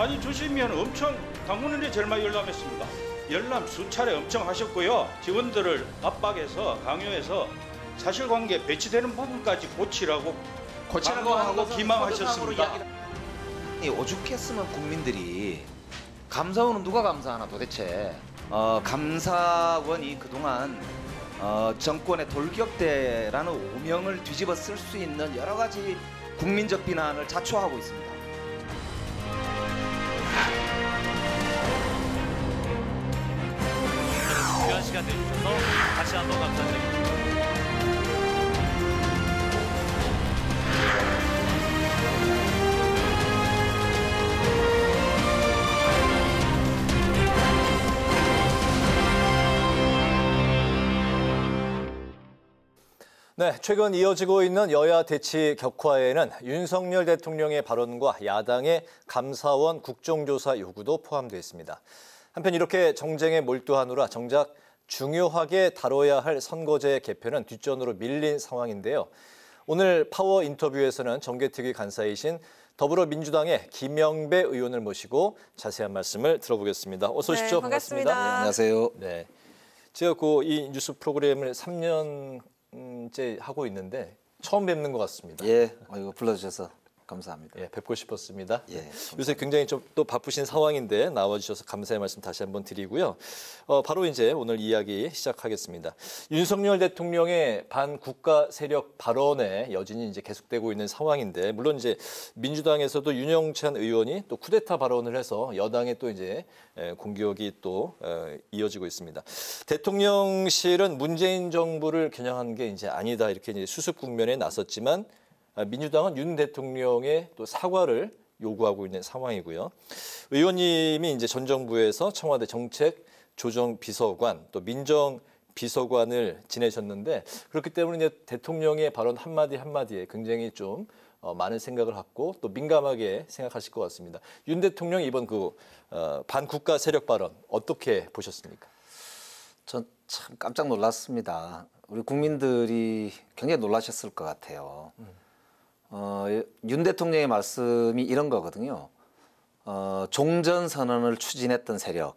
많이 주시면 엄청 당군원이 제일 많이 열람했습니다. 열람 수차례 엄청 하셨고요. 직원들을 압박해서 강요해서 사실관계 배치되는 부분까지 고치라고 하고 기망하셨습니다. 오죽했으면 국민들이 감사원은 누가 감사하나 도대체. 감사원이 그동안 정권의 돌격대라는 오명을 뒤집어 쓸 수 있는 여러 가지 국민적 비난을 자초하고 있습니다. 귀한 시간 내주셔서 다시 한번 감사드립니다. 네, 최근 이어지고 있는 여야 대치 격화에는 윤석열 대통령의 발언과 야당의 감사원 국정조사 요구도 포함되어 있습니다. 한편 이렇게 정쟁에 몰두하느라 정작 중요하게 다뤄야 할 선거제 개편은 뒷전으로 밀린 상황인데요. 오늘 파워 인터뷰에서는 정개특위 간사이신 더불어민주당의 김영배 의원을 모시고 자세한 말씀을 들어보겠습니다. 어서 오십시오. 네, 반갑습니다. 네, 안녕하세요. 네, 제가 이 뉴스 프로그램을 3년째 하고 있는데 처음 뵙는 것 같습니다. 예, 이거 불러주셔서 감사합니다. 예, 뵙고 싶었습니다. 예, 감사합니다. 요새 굉장히 좀 또 바쁘신 상황인데 나와주셔서 감사의 말씀 다시 한번 드리고요. 바로 이제 오늘 이야기 시작하겠습니다. 윤석열 대통령의 반국가 세력 발언의 여진이 이제 계속되고 있는 상황인데, 물론 이제 민주당에서도 윤영찬 의원이 또 쿠데타 발언을 해서 여당에 또 이제 공격이 또 이어지고 있습니다. 대통령실은 문재인 정부를 겨냥한 게 이제 아니다 이렇게 이제 수습 국면에 나섰지만, 민주당은 윤 대통령의 또 사과를 요구하고 있는 상황이고요. 의원님이 이제 전 정부에서 청와대 정책조정비서관 또 민정비서관을 지내셨는데, 그렇기 때문에 이제 대통령의 발언 한마디 한마디에 굉장히좀 많은 생각을 갖고 또 민감하게 생각하실 것 같습니다. 윤 대통령 이번 반국가 세력 발언 어떻게 보셨습니까? 전 참 깜짝 놀랐습니다. 우리 국민들이 굉장히 놀라셨을 것 같아요. 윤 대통령의 말씀이 이런 거거든요. 종전선언을 추진했던 세력,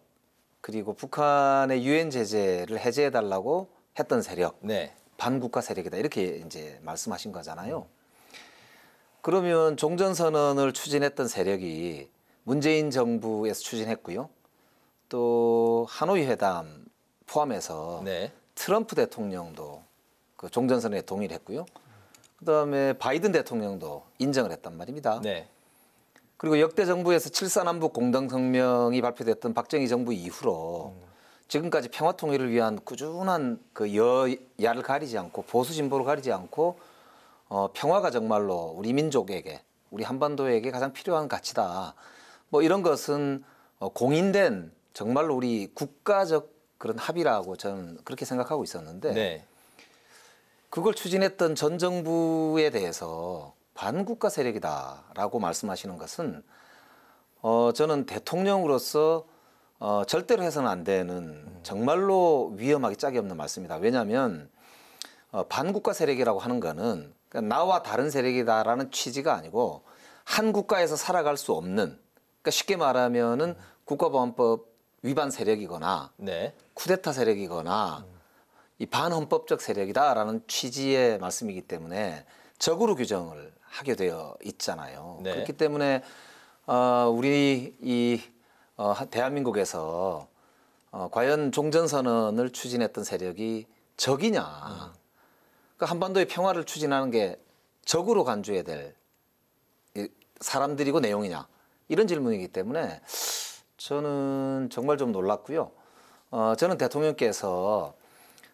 그리고 북한의 유엔 제재를 해제해달라고 했던 세력, 네. 반국가 세력이다 이렇게 이제 말씀하신 거잖아요. 그러면 종전선언을 추진했던 세력이 문재인 정부에서 추진했고요. 또 하노이 회담 포함해서 네. 트럼프 대통령도 그 종전선언에 동의를 했고요. 그다음에 바이든 대통령도 인정을 했단 말입니다. 네. 그리고 역대 정부에서 7.4남북 공동성명이 발표됐던 박정희 정부 이후로 지금까지 평화 통일을 위한 꾸준한 그 여야를 가리지 않고 보수 진보를 가리지 않고 평화가 정말로 우리 민족에게, 우리 한반도에게 가장 필요한 가치다. 뭐 이런 것은 공인된 정말로 우리 국가적 그런 합의라고 저는 그렇게 생각하고 있었는데, 네. 그걸 추진했던 전 정부에 대해서 반국가 세력이다라고 말씀하시는 것은 저는 대통령으로서 절대로 해서는 안 되는 정말로 위험하기 짝이 없는 말씀이다. 왜냐하면 반국가 세력이라고 하는 거는 그러니까 나와 다른 세력이다라는 취지가 아니고 한 국가에서 살아갈 수 없는, 그러니까 쉽게 말하면은 국가보안법 위반 세력이거나 네. 쿠데타 세력이거나 이 반헌법적 세력이다라는 취지의 말씀이기 때문에 적으로 규정을 하게 되어 있잖아요. 네. 그렇기 때문에 우리 대한민국에서 과연 종전선언을 추진했던 세력이 적이냐, 그러니까 한반도의 평화를 추진하는 게 적으로 간주해야 될 사람들이고 내용이냐, 이런 질문이기 때문에 저는 정말 좀 놀랐고요. 저는 대통령께서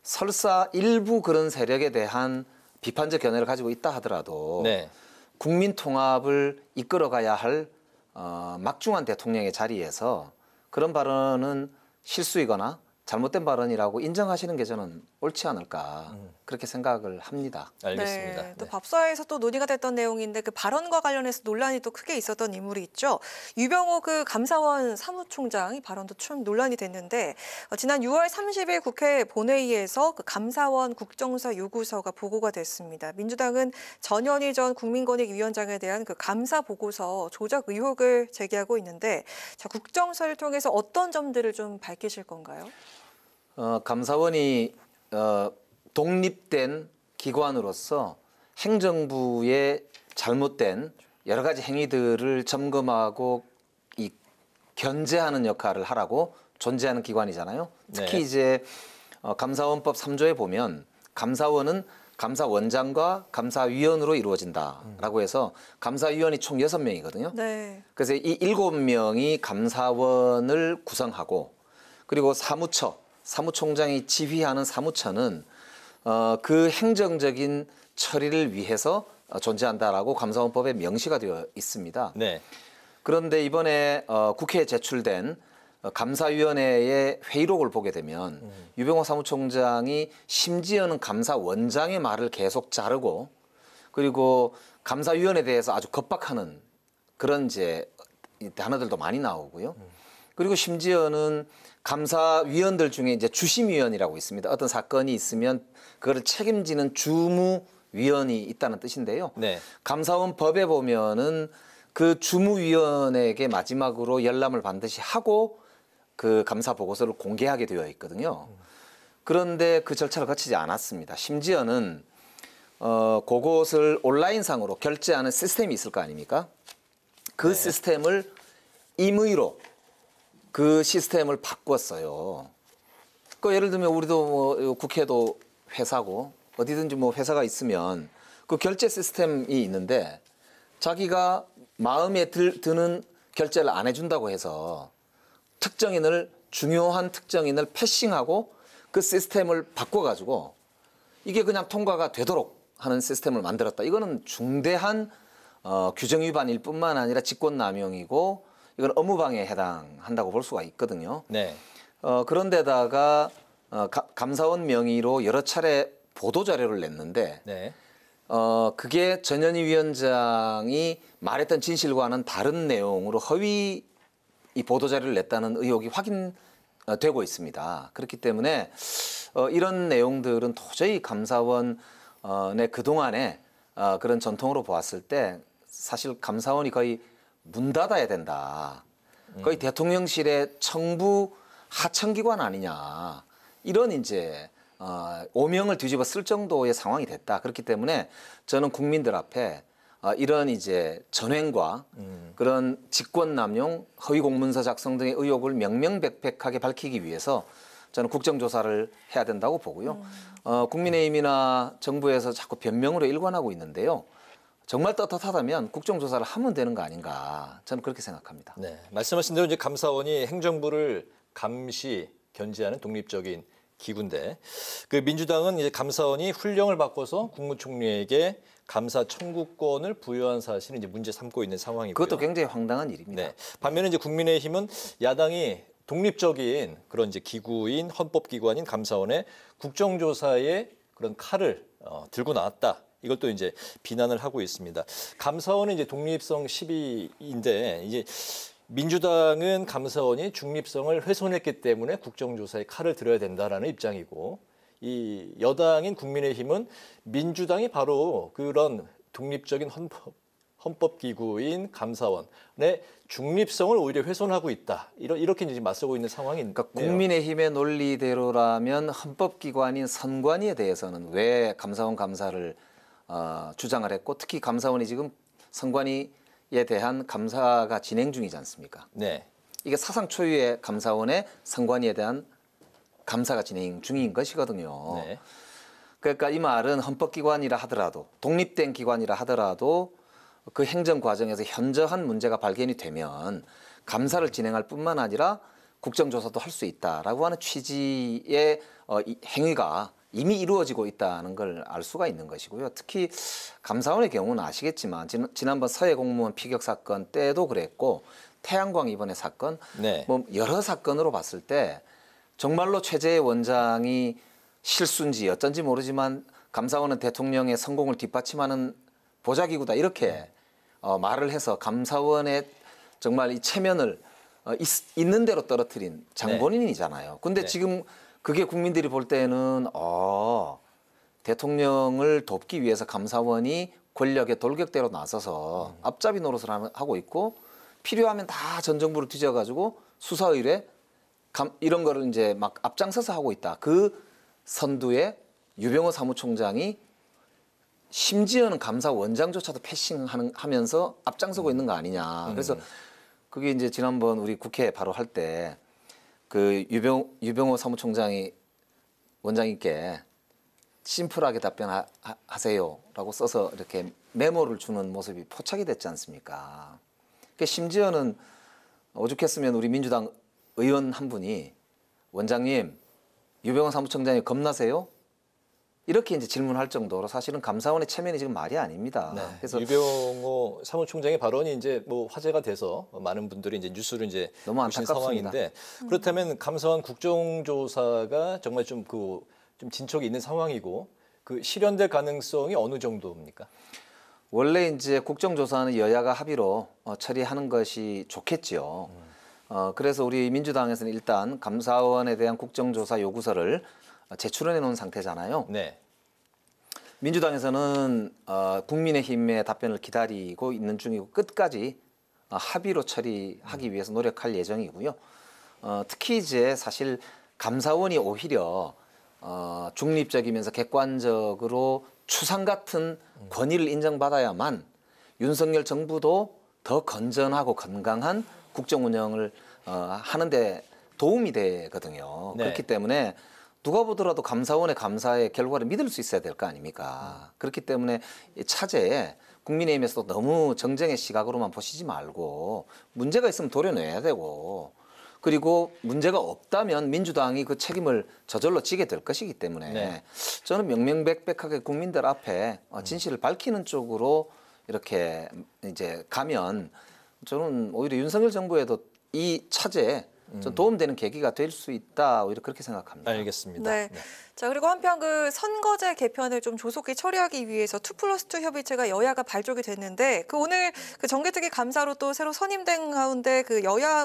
설사 일부 그런 세력에 대한 비판적 견해를 가지고 있다 하더라도 네. 국민 통합을 이끌어가야 할 막중한 대통령의 자리에서 그런 발언은 실수이거나 잘못된 발언이라고 인정하시는 게 저는 옳지 않을까 그렇게 생각을 합니다. 알겠습니다. 네, 또 네. 법사위에서 또 논의가 됐던 내용인데 그 발언과 관련해서 논란이 또 크게 있었던 인물이 있죠. 유병호 그 감사원 사무총장이 발언도 좀 논란이 됐는데 지난 6월 30일 국회 본회의에서 그 감사원 국정조사 요구서가 보고가 됐습니다. 민주당은 전현희 전 국민권익위원장에 대한 그 감사 보고서 조작 의혹을 제기하고 있는데 자, 국정조사를 통해서 어떤 점들을 좀 밝히실 건가요? 감사원이 독립된 기관으로서 행정부의 잘못된 여러 가지 행위들을 점검하고 이 견제하는 역할을 하라고 존재하는 기관이잖아요. 특히 네. 이제 감사원법 3조에 보면 감사원은 감사원장과 감사위원으로 이루어진다라고 해서 감사위원이 총 6명이거든요. 네. 그래서 이 7명이 감사원을 구성하고 그리고 사무총장이 지휘하는 사무처는 그 행정적인 처리를 위해서 존재한다라고 감사원법에 명시가 되어 있습니다. 네. 그런데 이번에 국회에 제출된 감사위원회의 회의록을 보게 되면 유병호 사무총장이 심지어는 감사원장의 말을 계속 자르고 그리고 감사위원회에 대해서 아주 겁박하는 그런 이제 단어들도 많이 나오고요. 그리고 심지어는 감사위원들 중에 이제 주심위원이라고 있습니다. 어떤 사건이 있으면 그거를 책임지는 주무위원이 있다는 뜻인데요. 네. 감사원 법에 보면은 그 주무위원에게 마지막으로 열람을 반드시 하고 그 감사 보고서를 공개하게 되어 있거든요. 그런데 그 절차를 거치지 않았습니다. 심지어는 그것을 온라인상으로 결제하는 시스템이 있을 거 아닙니까? 그 시스템을 임의로 그 시스템을 바꿨어요. 그 예를 들면 우리도 뭐 국회도 회사고 어디든지 뭐 회사가 있으면 그 결제 시스템이 있는데 자기가 마음에 드는 결제를 안 해준다고 해서 중요한 특정인을 패싱하고 그 시스템을 바꿔가지고 이게 그냥 통과가 되도록 하는 시스템을 만들었다. 이거는 중대한 규정 위반일 뿐만 아니라 직권남용이고 이건 업무방해에 해당한다고 볼 수가 있거든요. 네. 그런데다가 감사원 명의로 여러 차례 보도자료를 냈는데 네. 그게 전현희 위원장이 말했던 진실과는 다른 내용으로 허위 이 보도자료를 냈다는 의혹이 확인되고 있습니다. 그렇기 때문에 이런 내용들은 도저히 감사원의 그동안의 그런 전통으로 보았을 때 사실 감사원이 거의 문 닫아야 된다. 거의 대통령실의 청부 하청기관 아니냐. 이런 이제 오명을 뒤집어 쓸 정도의 상황이 됐다. 그렇기 때문에 저는 국민들 앞에 이런 이제 전횡과 그런 직권남용, 허위공문서 작성 등의 의혹을 명명백백하게 밝히기 위해서 저는 국정조사를 해야 된다고 보고요. 국민의힘이나 정부에서 자꾸 변명으로 일관하고 있는데요. 정말 떳떳하다면 국정조사를 하면 되는 거 아닌가 저는 그렇게 생각합니다. 네. 말씀하신 대로 이제 감사원이 행정부를 감시, 견제하는 독립적인 기구인데 그 민주당은 이제 감사원이 훈령을 바꿔서 국무총리에게 감사 청구권을 부여한 사실을 이제 문제 삼고 있는 상황이고요. 그것도 굉장히 황당한 일입니다. 네. 반면에 이제 국민의힘은 야당이 독립적인 그런 이제 기구인 헌법기관인 감사원의 국정조사에 그런 칼을 들고 나왔다. 이걸 또 이제 비난을 하고 있습니다. 감사원은 이제 독립성 시비인데 이제 민주당은 감사원이 중립성을 훼손했기 때문에 국정조사에 칼을 들어야 된다라는 입장이고 이 여당인 국민의힘은 민주당이 바로 그런 독립적인 헌법기구인 감사원의 중립성을 오히려 훼손하고 있다. 이렇게 이제 맞서고 있는 상황입니다. 그러니까 국민의힘의 논리대로라면 헌법기관인 선관위에 대해서는 왜 감사원 감사를 주장을 했고 특히 감사원이 지금 선관위에 대한 감사가 진행 중이지 않습니까? 네. 이게 사상 초유의 감사원의 선관위에 대한 감사가 진행 중인 것이거든요. 네. 그러니까 이 말은 헌법기관이라 하더라도 독립된 기관이라 하더라도 그 행정 과정에서 현저한 문제가 발견이 되면 감사를 진행할 뿐만 아니라 국정조사도 할 수 있다라고 하는 취지의 행위가 이미 이루어지고 있다는 걸 알 수가 있는 것이고요. 특히 감사원의 경우는 아시겠지만 지난번 서해 공무원 피격 사건 때도 그랬고 태양광 이번의 사건 네. 뭐 여러 사건으로 봤을 때 정말로 최재해 원장이 실수인지 어쩐지 모르지만 감사원은 대통령의 성공을 뒷받침하는 보좌기구다 이렇게 말을 해서 감사원의 정말 이 체면을 있는 대로 떨어뜨린 장본인이잖아요. 근데 네. 지금 그게 국민들이 볼 때는 대통령을 돕기 위해서 감사원이 권력의 돌격대로 나서서 앞잡이 노릇을 하고 있고 필요하면 다 전 정부를 뒤져가지고 수사 의뢰 이런 거를 이제 막 앞장서서 하고 있다. 그 선두에 유병호 사무총장이 심지어는 감사원장조차도 패싱하면서 앞장서고 있는 거 아니냐. 그래서 그게 이제 지난번 우리 국회 바로 할 때 그 유병호 사무총장이 원장님께 심플하게 답변하세요라고 써서 이렇게 메모를 주는 모습이 포착이 됐지 않습니까? 그러니까 심지어는 오죽했으면 우리 민주당 의원 한 분이 원장님 유병호 사무총장이 겁나세요? 이렇게 이제 질문할 정도로 사실은 감사원의 체면이 지금 말이 아닙니다. 네. 그래서 유병호 사무총장의 발언이 이제 뭐 화제가 돼서 많은 분들이 이제 뉴스를 이제 너무 보신 안타깝습니다. 상황인데 그렇다면 감사원 국정조사가 정말 좀 진척이 있는 상황이고 그 실현될 가능성이 어느 정도입니까? 원래 이제 국정조사는 여야가 합의로 처리하는 것이 좋겠지요. 그래서 우리 민주당에서는 일단 감사원에 대한 국정조사 요구서를 제출해 놓은 상태잖아요. 네. 민주당에서는 국민의힘의 답변을 기다리고 있는 중이고 끝까지 합의로 처리하기 위해서 노력할 예정이고요. 특히 이제 사실 감사원이 오히려 중립적이면서 객관적으로 추상 같은 권위를 인정받아야만 윤석열 정부도 더 건전하고 건강한 국정 운영을 하는데 도움이 되거든요. 네. 그렇기 때문에 누가 보더라도 감사원의 감사의 결과를 믿을 수 있어야 될 거 아닙니까? 그렇기 때문에 이 차제에 국민의힘에서도 너무 정쟁의 시각으로만 보시지 말고 문제가 있으면 도려내야 되고 그리고 문제가 없다면 민주당이 그 책임을 저절로 지게 될 것이기 때문에 네. 저는 명명백백하게 국민들 앞에 진실을 밝히는 쪽으로 이렇게 이제 가면 저는 오히려 윤석열 정부에도 이 차제에 좀 도움되는 계기가 될 수 있다 오히려 그렇게 생각합니다. 알겠습니다. 네. 자, 그리고 한편 그 선거제 개편을 좀 조속히 처리하기 위해서 2+2 협의체가 여야가 발족이 됐는데 그 오늘 그 정개특위 감사로 또 새로 선임된 가운데 그 여야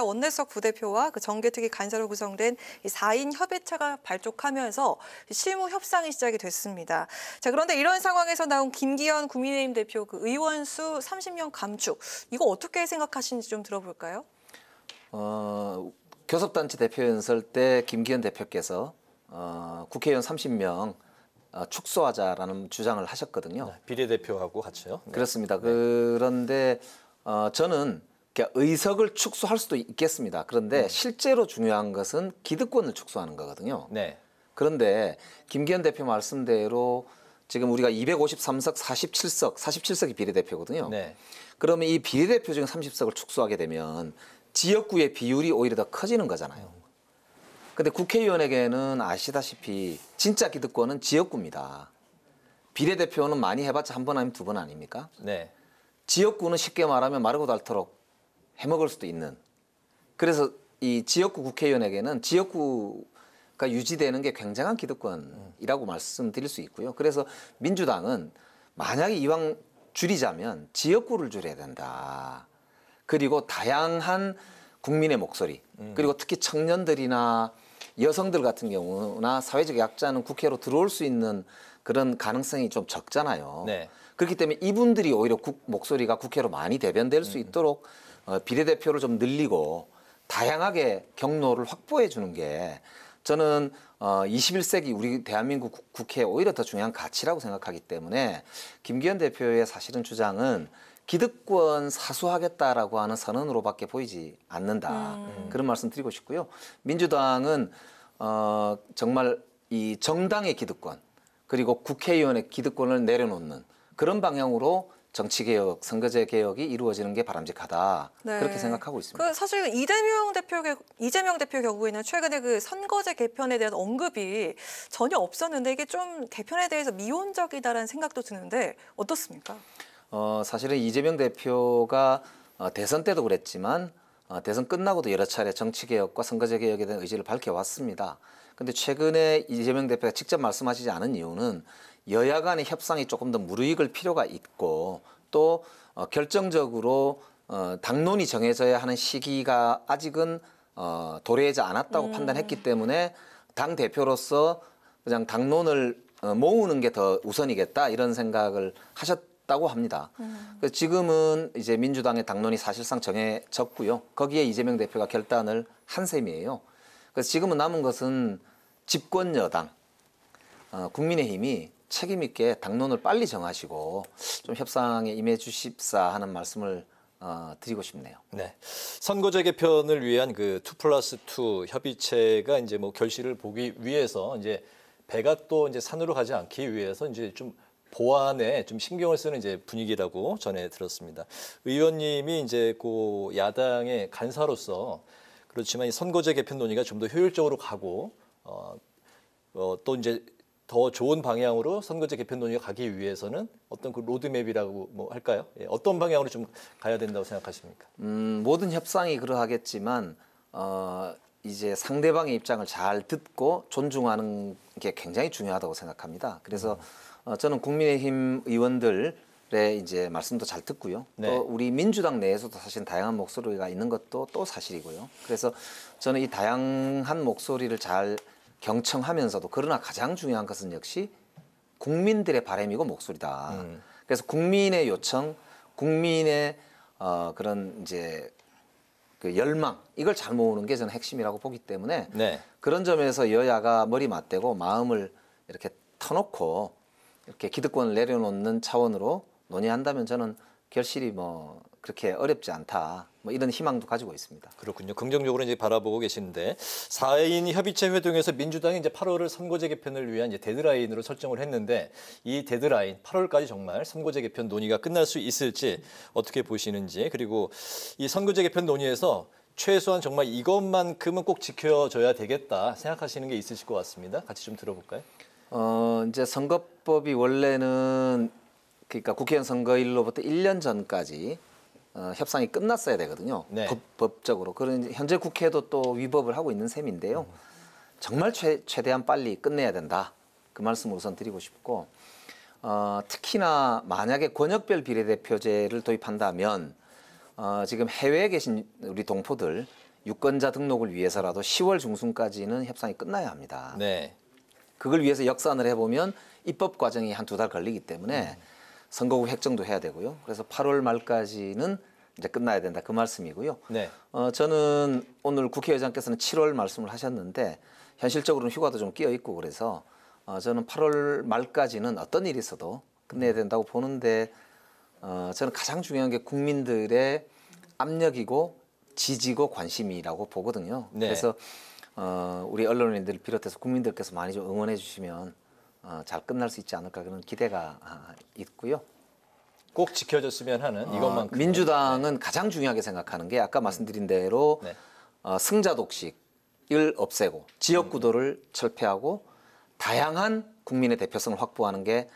원내수석 부대표와 그 정개특위 간사로 구성된 이 4인 협의체가 발족하면서 실무 협상이 시작이 됐습니다. 자, 그런데 이런 상황에서 나온 김기현 국민의힘 대표 그 의원 수 30명 감축 이거 어떻게 생각하시는지 좀 들어볼까요? 교섭단체 대표연설 때 김기현 대표께서 국회의원 30명 축소하자라는 주장을 하셨거든요. 비례대표하고 같이요. 네. 그렇습니다. 그런데 저는 의석을 축소할 수도 있겠습니다. 그런데 실제로 중요한 것은 기득권을 축소하는 거거든요. 네. 그런데 김기현 대표 말씀대로 지금 우리가 253석 47석이 비례대표거든요. 네. 그러면 이 비례대표 중 30석을 축소하게 되면 지역구의 비율이 오히려 더 커지는 거잖아요. 근데 국회의원에게는 아시다시피 진짜 기득권은 지역구입니다. 비례대표는 많이 해봤자 한 번 아니면 두 번 아닙니까? 네. 지역구는 쉽게 말하면 마르고 닳도록 해먹을 수도 있는. 그래서 이 지역구 국회의원에게는 지역구가 유지되는 게 굉장한 기득권이라고 말씀드릴 수 있고요. 그래서 민주당은 만약에 이왕 줄이자면 지역구를 줄여야 된다. 그리고 다양한 국민의 목소리 그리고 특히 청년들이나 여성들 같은 경우나 사회적 약자는 국회로 들어올 수 있는 그런 가능성이 좀 적잖아요. 네. 그렇기 때문에 이분들이 오히려 목소리가 국회로 많이 대변될 수 있도록 비례대표를 좀 늘리고 다양하게 경로를 확보해 주는 게 저는 21세기 우리 대한민국 국회에 오히려 더 중요한 가치라고 생각하기 때문에 김기현 대표의 사실은 주장은 기득권 사수하겠다라고 하는 선언으로밖에 보이지 않는다. 그런 말씀 드리고 싶고요. 민주당은 정말 이 정당의 기득권 그리고 국회의원의 기득권을 내려놓는 그런 방향으로 정치개혁, 선거제 개혁이 이루어지는 게 바람직하다. 네. 그렇게 생각하고 있습니다. 그 사실 이재명 대표 경우에는 최근에 그 선거제 개편에 대한 언급이 전혀 없었는데 이게 좀 개편에 대해서 미온적이다라는 생각도 드는데 어떻습니까? 사실은 이재명 대표가 대선 때도 그랬지만 대선 끝나고도 여러 차례 정치개혁과 선거제 개혁에 대한 의지를 밝혀왔습니다. 그런데 최근에 이재명 대표가 직접 말씀하시지 않은 이유는 여야 간의 협상이 조금 더 무르익을 필요가 있고 또 결정적으로 당론이 정해져야 하는 시기가 아직은 도래하지 않았다고 판단했기 때문에 당 대표로서 그냥 당론을 모으는 게 더 우선이겠다 이런 생각을 하셨다고 합니다. 그래서 지금은 이제 민주당의 당론이 사실상 정해졌고요. 거기에 이재명 대표가 결단을 한 셈이에요. 그래서 지금은 남은 것은 집권 여당 국민의힘이 책임 있게 당론을 빨리 정하시고 좀 협상에 임해 주십사 하는 말씀을 드리고 싶네요. 네, 선거제 개편을 위한 그 2+2 협의체가 이제 뭐 결실을 보기 위해서 이제 배가 또 이제 산으로 가지 않기 위해서 이제 좀 보완에 좀 신경을 쓰는 이제 분위기라고 전해 들었습니다. 의원님이 이제 그 야당의 간사로서 그렇지만 이 선거제 개편 논의가 좀 더 효율적으로 가고 또 이제 더 좋은 방향으로 선거제 개편 논의가 가기 위해서는 어떤 그 로드맵이라고 뭐 할까요? 예, 어떤 방향으로 좀 가야 된다고 생각하십니까? 모든 협상이 그러하겠지만 이제 상대방의 입장을 잘 듣고 존중하는 게 굉장히 중요하다고 생각합니다. 그래서 저는 국민의힘 의원들의 이제 말씀도 잘 듣고요. 네. 또 우리 민주당 내에서도 사실 다양한 목소리가 있는 것도 또 사실이고요. 그래서 저는 이 다양한 목소리를 잘 경청하면서도 그러나 가장 중요한 것은 역시 국민들의 바람이고 목소리다. 그래서 국민의 요청, 국민의 그런 이제 그 열망 이걸 잘 모으는 게 저는 핵심이라고 보기 때문에 네. 그런 점에서 여야가 머리 맞대고 마음을 이렇게 터놓고 이렇게 기득권을 내려놓는 차원으로 논의한다면 저는 결실이 뭐 그렇게 어렵지 않다. 뭐 이런 희망도 가지고 있습니다. 그렇군요. 긍정적으로 이제 바라보고 계시는데 4인 협의체 회동에서 민주당이 이제 8월을 선거제 개편을 위한 이제 데드라인으로 설정을 했는데 이 데드라인 8월까지 정말 선거제 개편 논의가 끝날 수 있을지 어떻게 보시는지 그리고 이 선거제 개편 논의에서 최소한 정말 이것만큼은 꼭 지켜줘야 되겠다 생각하시는 게 있으실 것 같습니다. 같이 좀 들어볼까요? 이제 선거법이 원래는 그러니까 국회의원 선거일로부터 1년 전까지 협상이 끝났어야 되거든요. 네. 법적으로. 그런 현재 국회도 또 위법을 하고 있는 셈인데요. 정말 최대한 빨리 끝내야 된다. 그 말씀을 우선 드리고 싶고 특히나 만약에 권역별 비례대표제를 도입한다면 지금 해외에 계신 우리 동포들 유권자 등록을 위해서라도 10월 중순까지는 협상이 끝나야 합니다. 네. 그걸 위해서 역산을 해보면 입법 과정이 한 2달 걸리기 때문에 선거구 획정도 해야 되고요. 그래서 8월 말까지는 이제 끝나야 된다 그 말씀이고요. 네. 저는 오늘 국회의장께서는 7월 말씀을 하셨는데 현실적으로는 휴가도 좀 끼어 있고 그래서 저는 8월 말까지는 어떤 일이 있어도 끝내야 된다고 보는데 저는 가장 중요한 게 국민들의 압력이고 지지고 관심이라고 보거든요. 네. 그래서 우리 언론인들 비롯해서 국민들께서 많이 좀 응원해 주시면 잘 끝날 수 있지 않을까 그런 기대가 있고요. 꼭 지켜졌으면 하는 이것만큼. 민주당은 가장 중요하게 생각하는 게 아까 말씀드린 대로 네. 승자 독식을 없애고 지역 구도를 철폐하고 다양한 국민의 대표성을 확보하는 게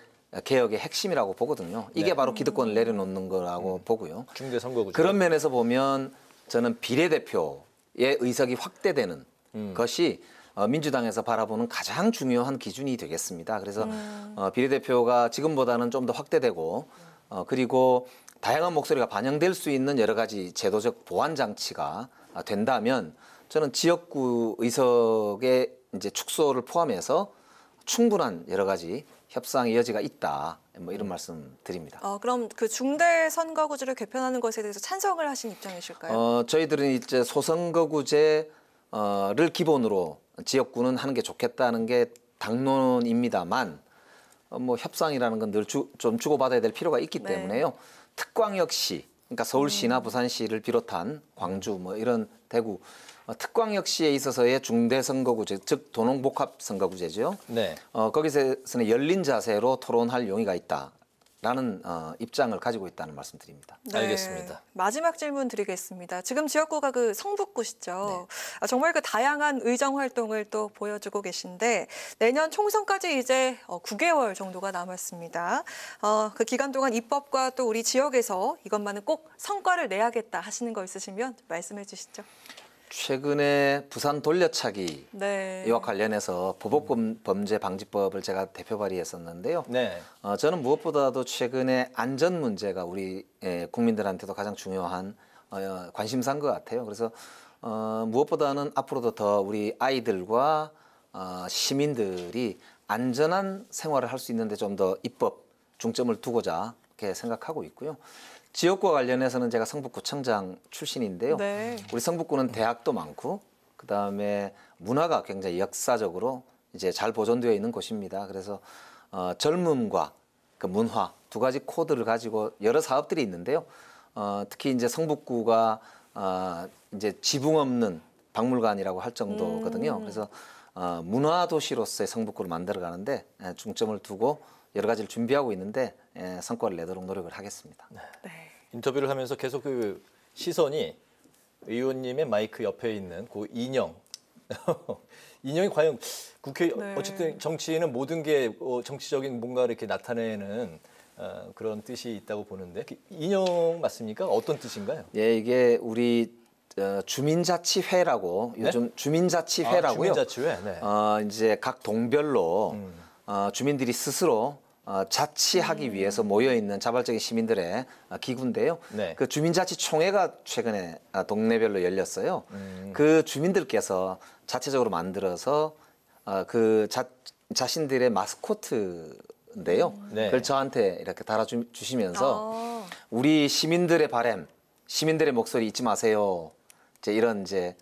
개혁의 핵심이라고 보거든요. 이게 네. 바로 기득권을 내려놓는 거라고 보고요. 중대 선거구죠. 그런 면에서 보면 저는 비례대표의 의석이 확대되는 것이 민주당에서 바라보는 가장 중요한 기준이 되겠습니다. 그래서 비례대표가 지금보다는 좀 더 확대되고 그리고 다양한 목소리가 반영될 수 있는 여러 가지 제도적 보완 장치가 된다면 저는 지역구 의석의 이제 축소를 포함해서 충분한 여러 가지 협상의 여지가 있다. 뭐 이런 말씀 드립니다. 그럼 그 중대 선거구제를 개편하는 것에 대해서 찬성을 하신 입장이실까요? 저희들은 이제 소선거구제를 기본으로 지역구는 하는 게 좋겠다는 게 당론입니다만 뭐 협상이라는 건 늘 좀 주고받아야 될 필요가 있기 네. 때문에요. 특광역시 그러니까 서울시나 부산시를 비롯한 광주 뭐 이런 대구 특광역시에 있어서의 중대선거구제 즉 도농복합선거구제죠. 네. 거기서는 열린 자세로 토론할 용의가 있다. 라는 입장을 가지고 있다는 말씀드립니다. 알겠습니다. 마지막 질문 드리겠습니다. 지금 지역구가 그 성북구시죠. 정말 그 다양한 의정 활동을 또 보여주고 계신데 내년 총선까지 이제 9개월 정도가 남았습니다. 그 기간 동안 입법과 또 우리 지역에서 이것만은 꼭 성과를 내야겠다 하시는 거 있으시면 말씀해 주시죠. 최근에 부산 돌려차기와 네. 관련해서 보복범죄방지법을 제가 대표 발의했었는데요. 네. 저는 무엇보다도 최근에 안전 문제가 우리 국민들한테도 가장 중요한 관심사인 것 같아요. 그래서 무엇보다는 앞으로도 더 우리 아이들과 시민들이 안전한 생활을 할 수 있는데 좀 더 입법 중점을 두고자 이렇게 생각하고 있고요. 지역구와 관련해서는 제가 성북구청장 출신인데요. 네. 우리 성북구는 대학도 많고 그다음에 문화가 굉장히 역사적으로 이제 잘 보존되어 있는 곳입니다. 그래서 젊음과 그 문화 두 가지 코드를 가지고 여러 사업들이 있는데요. 특히 이제 성북구가 이제 지붕 없는 박물관이라고 할 정도거든요. 그래서 문화 도시로서의 성북구를 만들어 가는데 중점을 두고 여러 가지를 준비하고 있는데 성과를 내도록 노력을 하겠습니다. 네. 인터뷰를 하면서 계속 그 시선이 의원님의 마이크 옆에 있는 그 인형. 인형이 과연 국회 네. 어쨌든 정치는 모든 게 정치적인 뭔가를 이렇게 나타내는 그런 뜻이 있다고 보는데 그 인형 맞습니까? 어떤 뜻인가요? 예, 이게 우리 주민자치회라고 네? 요즘 주민자치회라고요. 주민자치회. 네. 이제 각 동별로 주민들이 스스로 자치하기 위해서 모여 있는 자발적인 시민들의 기구인데요. 네. 그 주민자치총회가 최근에 동네별로 열렸어요. 그 주민들께서 자체적으로 만들어서 그 자신들의 마스코트인데요. 네. 그걸 저한테 이렇게 달아주시면서 우리 시민들의 바람, 시민들의 목소리 잊지 마세요. 이제 이런 이제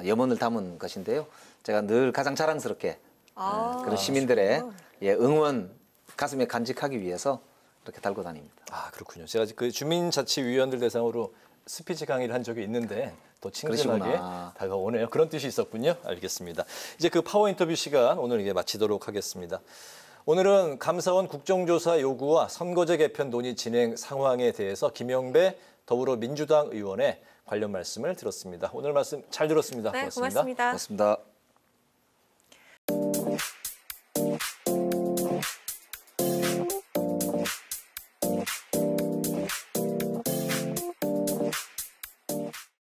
염원을 담은 것인데요. 제가 늘 가장 자랑스럽게 그런 시민들의 응원 가슴에 간직하기 위해서 이렇게 달고 다닙니다. 아 그렇군요. 제가 그 주민자치위원들 대상으로 스피치 강의를 한 적이 있는데 더 친근하게 그러시구나. 다가오네요. 그런 뜻이 있었군요. 알겠습니다. 이제 그 파워 인터뷰 시간 오늘 이게 마치도록 하겠습니다. 오늘은 감사원 국정조사 요구와 선거제 개편 논의 진행 상황에 대해서 김영배 더불어민주당 의원의 관련 말씀을 들었습니다. 오늘 말씀 잘 들었습니다. 네, 고맙습니다. 고맙습니다. 고맙습니다.